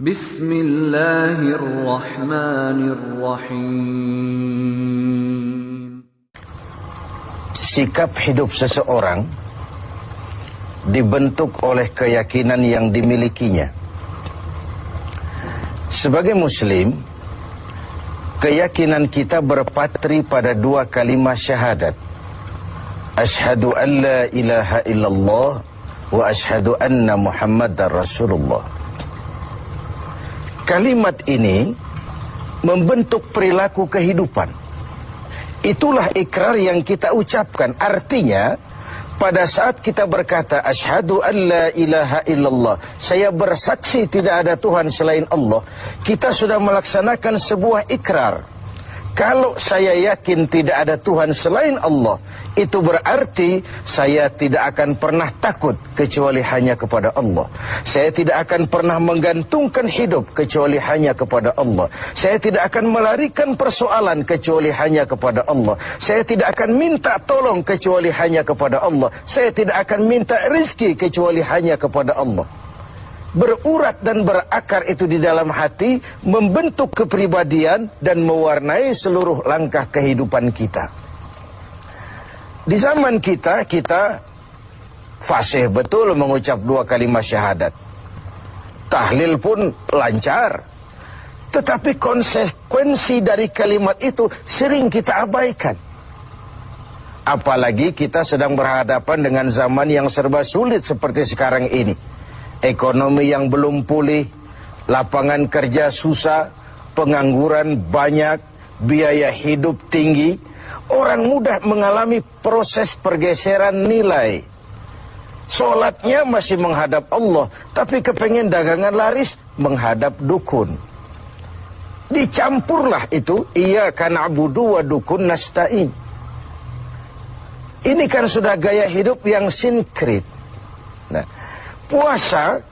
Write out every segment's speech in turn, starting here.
Bismillahirrahmanirrahim. Sikap hidup seseorang dibentuk oleh keyakinan yang dimilikinya. Sebagai muslim, keyakinan kita berpatri pada dua kalimat syahadat. Asyhadu an la ilaha illallah wa asyhadu anna Muhammadar Rasulullah. Kalimat ini membentuk perilaku kehidupan. Itulah ikrar yang kita ucapkan. Artinya, pada saat kita berkata asyhadu an la ilaha illallah, saya bersaksi tidak ada Tuhan selain Allah, kita sudah melaksanakan sebuah ikrar. Kalau saya yakin tidak ada Tuhan selain Allah, itu berarti saya tidak akan pernah takut kecuali hanya kepada Allah. Saya tidak akan pernah menggantungkan hidup kecuali hanya kepada Allah. Saya tidak akan melarikan persoalan kecuali hanya kepada Allah. Saya tidak akan minta tolong kecuali hanya kepada Allah. Saya tidak akan minta rezeki kecuali hanya kepada Allah. Berurat dan berakar itu di dalam hati, membentuk kepribadian dan mewarnai seluruh langkah kehidupan kita. Di zaman kita fasih betul mengucap dua kalimat syahadat. Tahlil pun lancar. Tetapi konsekuensi dari kalimat itu sering kita abaikan. Apalagi kita sedang berhadapan dengan zaman yang serba sulit seperti sekarang ini. Ekonomi yang belum pulih, lapangan kerja susah, pengangguran banyak, biaya hidup tinggi. Orang mudah mengalami proses pergeseran nilai. Sholatnya masih menghadap Allah, tapi kepengen dagangan laris menghadap dukun. Dicampurlah itu, iyyaka na'budu wa dukun nasta'in. Ini kan sudah gaya hidup yang sinkrit. Nah, puasa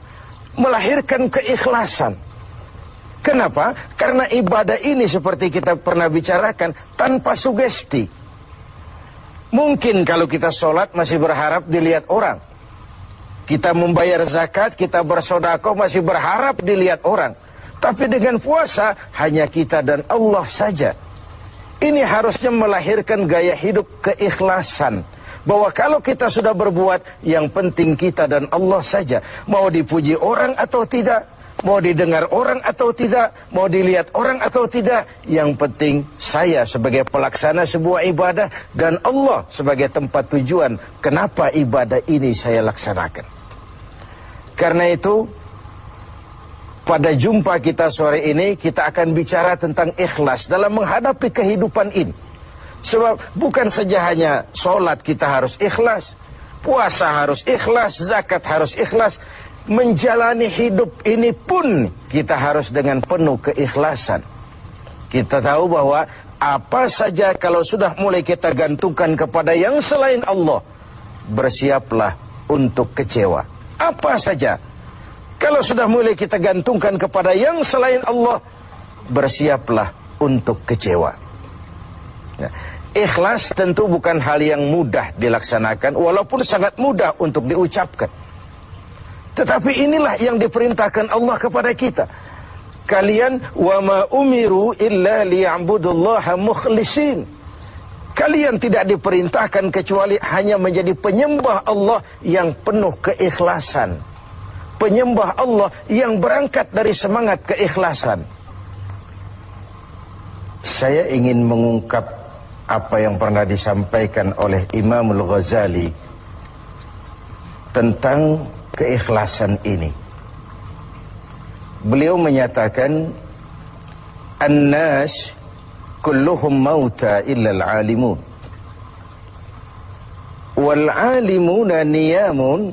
melahirkan keikhlasan. Kenapa? Karena ibadah ini seperti kita pernah bicarakan tanpa sugesti. Mungkin kalau kita sholat masih berharap dilihat orang. Kita membayar zakat, kita bersedekah masih berharap dilihat orang. Tapi dengan puasa hanya kita dan Allah saja. Ini harusnya melahirkan gaya hidup keikhlasan. Bahwa kalau kita sudah berbuat, yang penting kita dan Allah saja. Mau dipuji orang atau tidak, mau didengar orang atau tidak, mau dilihat orang atau tidak, yang penting saya sebagai pelaksana sebuah ibadah dan Allah sebagai tempat tujuan kenapa ibadah ini saya laksanakan. Karena itu, pada jumpa kita sore ini, kita akan bicara tentang ikhlas dalam menghadapi kehidupan ini. Sebab bukan saja hanya sholat kita harus ikhlas, puasa harus ikhlas, zakat harus ikhlas. Menjalani hidup ini pun kita harus dengan penuh keikhlasan. Kita tahu bahwa apa saja kalau sudah mulai kita gantungkan kepada yang selain Allah, bersiaplah untuk kecewa. Apa saja kalau sudah mulai kita gantungkan kepada yang selain Allah, bersiaplah untuk kecewa. Nah, ikhlas tentu bukan hal yang mudah dilaksanakan, walaupun sangat mudah untuk diucapkan. Tetapi inilah yang diperintahkan Allah kepada kita. Kalian wa ma umiru illa liya'budullaha mukhlisin. Kalian tidak diperintahkan kecuali hanya menjadi penyembah Allah yang penuh keikhlasan. Penyembah Allah yang berangkat dari semangat keikhlasan. Saya ingin mengungkap apa yang pernah disampaikan oleh Imam Al-Ghazali tentang keikhlasan ini. Beliau menyatakan, "An-nas kulluhum mauta illa al-alimun. Wal-alimuna niyamun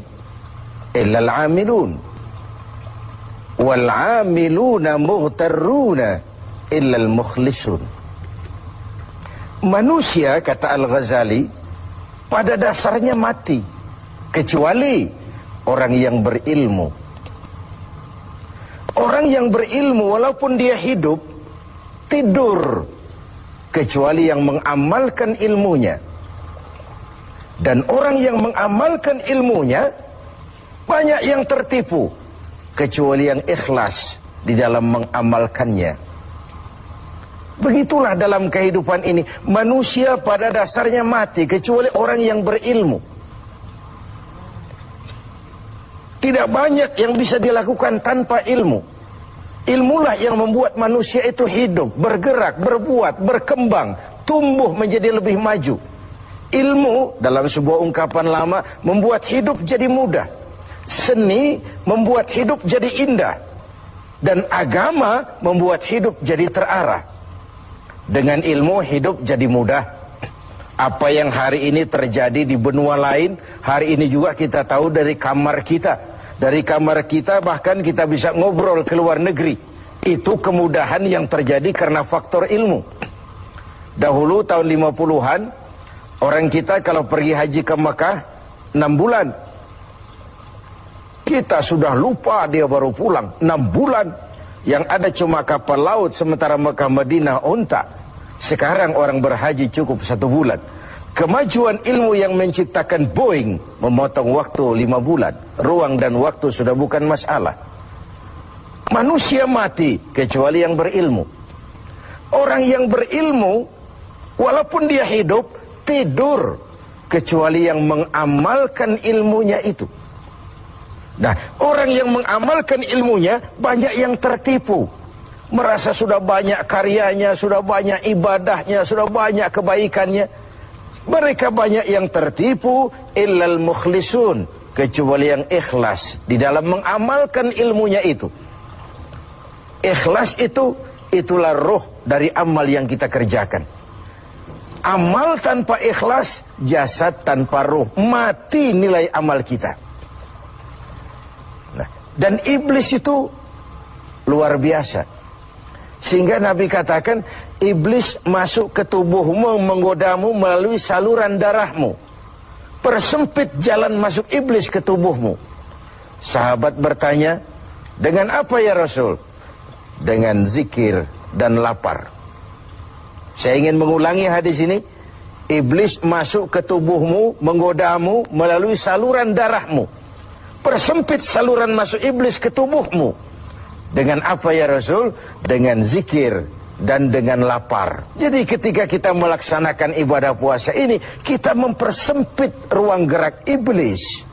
illa al-amilun. Wal-amiluna mughtarruna illa al-mukhlisun." Manusia, kata Al-Ghazali, pada dasarnya mati, kecuali orang yang berilmu. Orang yang berilmu walaupun dia hidup, tidur, kecuali yang mengamalkan ilmunya. Dan orang yang mengamalkan ilmunya, banyak yang tertipu, kecuali yang ikhlas di dalam mengamalkannya. Begitulah dalam kehidupan ini, manusia pada dasarnya mati kecuali orang yang berilmu. Tidak banyak yang bisa dilakukan tanpa ilmu. Ilmulah yang membuat manusia itu hidup, bergerak, berbuat, berkembang, tumbuh menjadi lebih maju. Ilmu dalam sebuah ungkapan lama membuat hidup jadi mudah. Seni membuat hidup jadi indah. Dan agama membuat hidup jadi terarah. Dengan ilmu hidup jadi mudah. Apa yang hari ini terjadi di benua lain, hari ini juga kita tahu dari kamar kita. Dari kamar kita bahkan kita bisa ngobrol ke luar negeri. Itu kemudahan yang terjadi karena faktor ilmu. Dahulu tahun 50-an, orang kita kalau pergi haji ke Mekah 6 bulan. Kita sudah lupa dia baru pulang 6 bulan. Yang ada cuma kapal laut, sementara Mekah Madinah unta. Sekarang orang berhaji cukup 1 bulan. Kemajuan ilmu yang menciptakan Boeing memotong waktu 5 bulan. Ruang dan waktu sudah bukan masalah. Manusia mati kecuali yang berilmu. Orang yang berilmu, walaupun dia hidup, tidur kecuali yang mengamalkan ilmunya itu. Nah, orang yang mengamalkan ilmunya banyak yang tertipu. Merasa sudah banyak karyanya, sudah banyak ibadahnya, sudah banyak kebaikannya. Mereka banyak yang tertipu, illal mukhlisun, kecuali yang ikhlas di dalam mengamalkan ilmunya itu. Ikhlas itu, itulah roh dari amal yang kita kerjakan. Amal tanpa ikhlas, jasad tanpa roh, mati nilai amal kita. Dan iblis itu luar biasa. Sehingga Nabi katakan, iblis masuk ke tubuhmu, menggodamu melalui saluran darahmu. Persempit jalan masuk iblis ke tubuhmu. Sahabat bertanya, dengan apa ya Rasul? Dengan zikir dan lapar. Saya ingin mengulangi hadis ini. Iblis masuk ke tubuhmu, menggodamu melalui saluran darahmu. Persempit saluran masuk iblis ke tubuhmu. Dengan apa ya Rasul? Dengan zikir dan dengan lapar. Jadi ketika kita melaksanakan ibadah puasa ini, kita mempersempit ruang gerak iblis.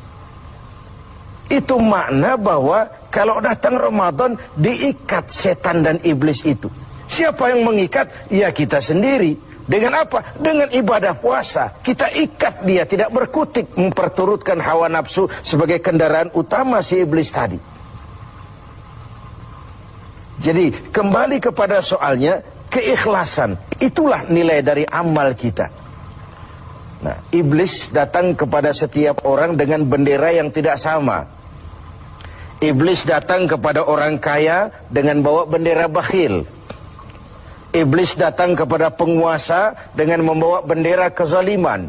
Itu makna bahwa kalau datang Ramadan, diikat setan dan iblis itu. Siapa yang mengikat? Ya kita sendiri. Dengan apa? Dengan ibadah puasa. Kita ikat dia, tidak berkutik, memperturutkan hawa nafsu sebagai kendaraan utama si iblis tadi. Jadi kembali kepada soalnya, keikhlasan. Itulah nilai dari amal kita. Nah, iblis datang kepada setiap orang dengan bendera yang tidak sama. Iblis datang kepada orang kaya dengan bawa bendera bakhil. Iblis datang kepada penguasa dengan membawa bendera kezaliman.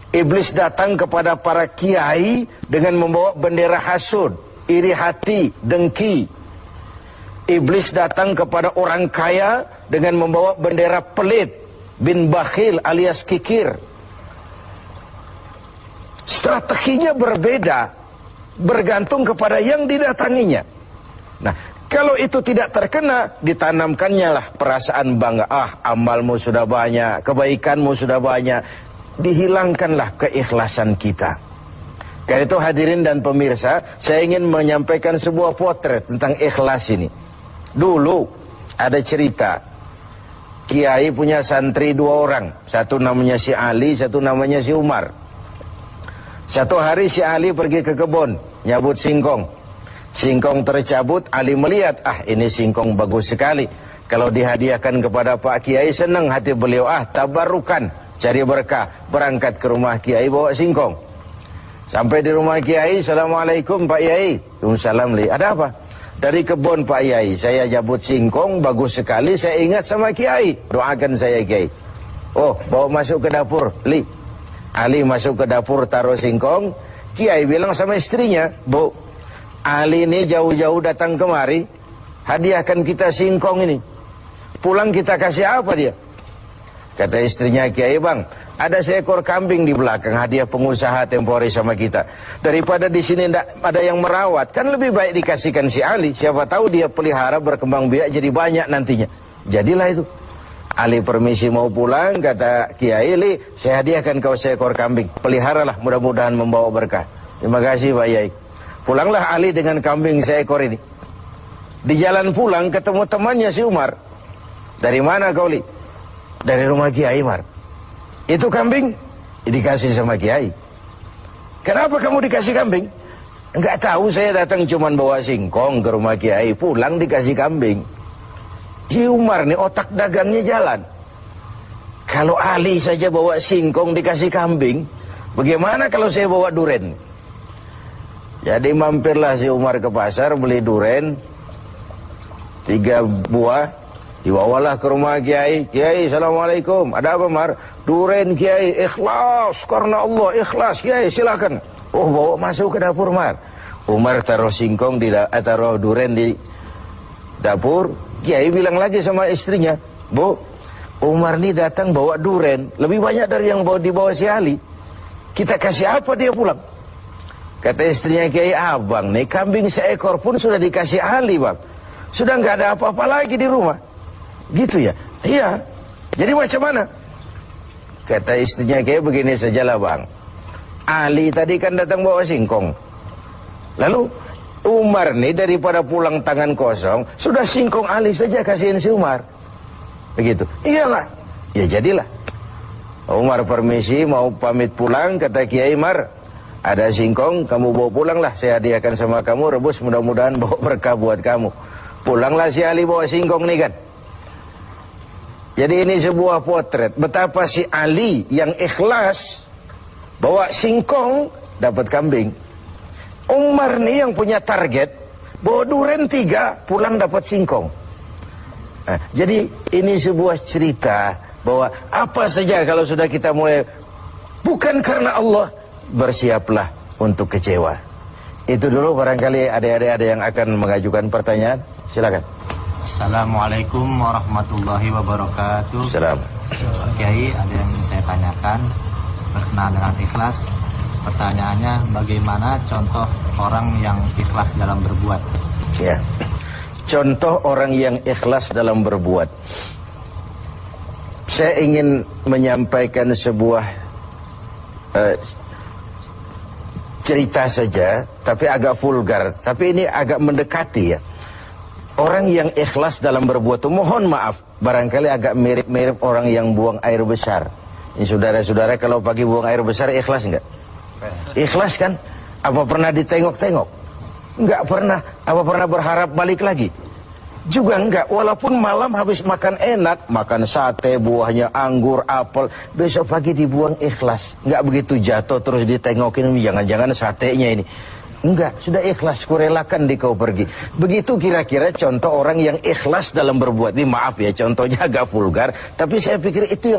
Iblis datang kepada para kiai dengan membawa bendera hasud, iri hati, dengki. Iblis datang kepada orang kaya dengan membawa bendera pelit, bin bakhil alias kikir. Strateginya berbeda, bergantung kepada yang didatanginya. Nah, kalau itu tidak terkena, ditanamkannya lah perasaan bangga. Ah, amalmu sudah banyak, kebaikanmu sudah banyak. Dihilangkanlah keikhlasan kita. Karena itu hadirin dan pemirsa, saya ingin menyampaikan sebuah potret tentang ikhlas ini. Dulu ada cerita, kiai punya santri 2 orang. Satu namanya si Ali, satu namanya si Umar. Satu hari si Ali pergi ke kebun, nyabut singkong. Singkong tercabut, Ali melihat, ah ini singkong bagus sekali. Kalau dihadiahkan kepada Pak Kiai, senang hati beliau. Ah, tabarukan, cari berkah. Berangkat ke rumah Kiai, bawa singkong. Sampai di rumah Kiai, Assalamualaikum Pak Kiai. Waalaikumsalam. Ada apa? Dari kebun Pak Kiai, saya jabut singkong, bagus sekali. Saya ingat sama Kiai, doakan saya Kiai. Oh, bawa masuk ke dapur, Li. Ali masuk ke dapur, taruh singkong. Kiai bilang sama istrinya, Bu, Ali ini jauh-jauh datang kemari, hadiahkan kita singkong ini. Pulang kita kasih apa dia? Kata istrinya, Kiai bang, ada seekor kambing di belakang, hadiah pengusaha temporary sama kita. Daripada di sini tidak ada yang merawat, kan lebih baik dikasihkan si Ali. Siapa tahu dia pelihara berkembang biak jadi banyak nantinya. Jadilah itu. Ali permisi mau pulang, kata Kiai, "Li, saya hadiahkan kau seekor kambing. Peliharalah, mudah-mudahan membawa berkah." Terima kasih Pak Yai. Pulanglah Ali dengan kambing seekor ini. Di jalan pulang ketemu temannya si Umar. "Dari mana kau, Li?" "Dari rumah Kiai, Umar." "Itu kambing?" "Dikasih sama Kiai." "Kenapa kamu dikasih kambing?" "Enggak tahu, saya datang cuman bawa singkong ke rumah Kiai, pulang dikasih kambing." Si Umar nih otak dagangnya jalan. Kalau Ali saja bawa singkong dikasih kambing, bagaimana kalau saya bawa duren? Jadi mampirlah si Umar ke pasar beli duren 3 buah, dibawalah ke rumah Kiai. "Kiai, assalamualaikum." "Ada apa, Mar?" "Duren Kiai, ikhlas karena Allah, ikhlas Kiai, silakan." "Oh, bawa masuk ke dapur, Mar." Umar taruh singkong taruh duren di dapur. Kiai bilang lagi sama istrinya, "Bu, Umar nih datang bawa duren lebih banyak dari yang dibawa si Ali. Kita kasih apa dia pulang?" Kata istrinya Kiai, "Abang nih kambing seekor pun sudah dikasih Ali, Bang. Sudah nggak ada apa-apa lagi di rumah." "Gitu ya?" "Iya." "Jadi macam mana?" Kata istrinya Kiai, "Begini sajalah, Bang. Ali tadi kan datang bawa singkong. Lalu Umar nih daripada pulang tangan kosong, sudah singkong Ali saja kasihin si Umar." Begitu. "Iyalah." "Ya jadilah." Umar permisi mau pamit pulang, kata Kiai, "Mar, ada singkong, kamu bawa pulanglah, saya hadiahkan sama kamu, rebus, mudah-mudahan bawa berkah buat kamu." Pulanglah si Ali bawa singkong nih kan. Jadi ini sebuah potret betapa si Ali yang ikhlas bawa singkong dapat kambing. Umar nih yang punya target bawa duren 3, pulang dapat singkong. Nah, jadi ini sebuah cerita bahwa apa saja kalau sudah kita mulai bukan karena Allah, bersiaplah untuk kecewa. Itu dulu, barangkali adik-adik ada yang akan mengajukan pertanyaan. Silakan. Assalamualaikum warahmatullahi wabarakatuh. Salam. Kiai, ada yang ingin saya tanyakan berkenaan dengan ikhlas. Pertanyaannya, bagaimana contoh orang yang ikhlas dalam berbuat? Ya, contoh orang yang ikhlas dalam berbuat. Saya ingin menyampaikan sebuah cerita saja, tapi agak vulgar. Tapi ini agak mendekati ya. Orang yang ikhlas dalam berbuat itu, mohon maaf, barangkali agak mirip-mirip orang yang buang air besar. Ini saudara-saudara kalau pagi buang air besar ikhlas enggak? Ikhlas kan? Apa pernah ditengok-tengok? Enggak pernah. Apa pernah berharap balik lagi? Juga enggak. Walaupun malam habis makan enak, makan sate, buahnya anggur, apel, besok pagi dibuang ikhlas. Enggak begitu jatuh terus ditengokin, jangan-jangan satenya ini. Enggak, sudah ikhlas, kurelakan di kau pergi. Begitu kira-kira contoh orang yang ikhlas dalam berbuat. Ini maaf ya, contohnya agak vulgar, tapi saya pikir itu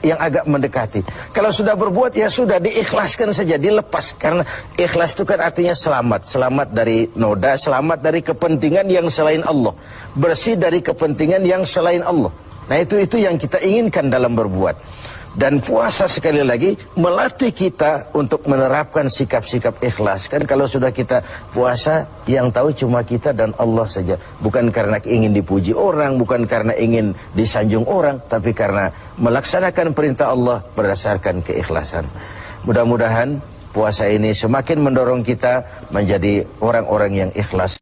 yang agak mendekati. Kalau sudah berbuat ya sudah diikhlaskan saja, dilepas. Karena ikhlas itu kan artinya selamat, selamat dari noda, selamat dari kepentingan yang selain Allah, bersih dari kepentingan yang selain Allah. Nah itu yang kita inginkan dalam berbuat. Dan puasa sekali lagi melatih kita untuk menerapkan sikap-sikap ikhlas. Kan kalau sudah kita puasa, yang tahu cuma kita dan Allah saja. Bukan karena ingin dipuji orang, bukan karena ingin disanjung orang, tapi karena melaksanakan perintah Allah berdasarkan keikhlasan. Mudah-mudahan puasa ini semakin mendorong kita menjadi orang-orang yang ikhlas.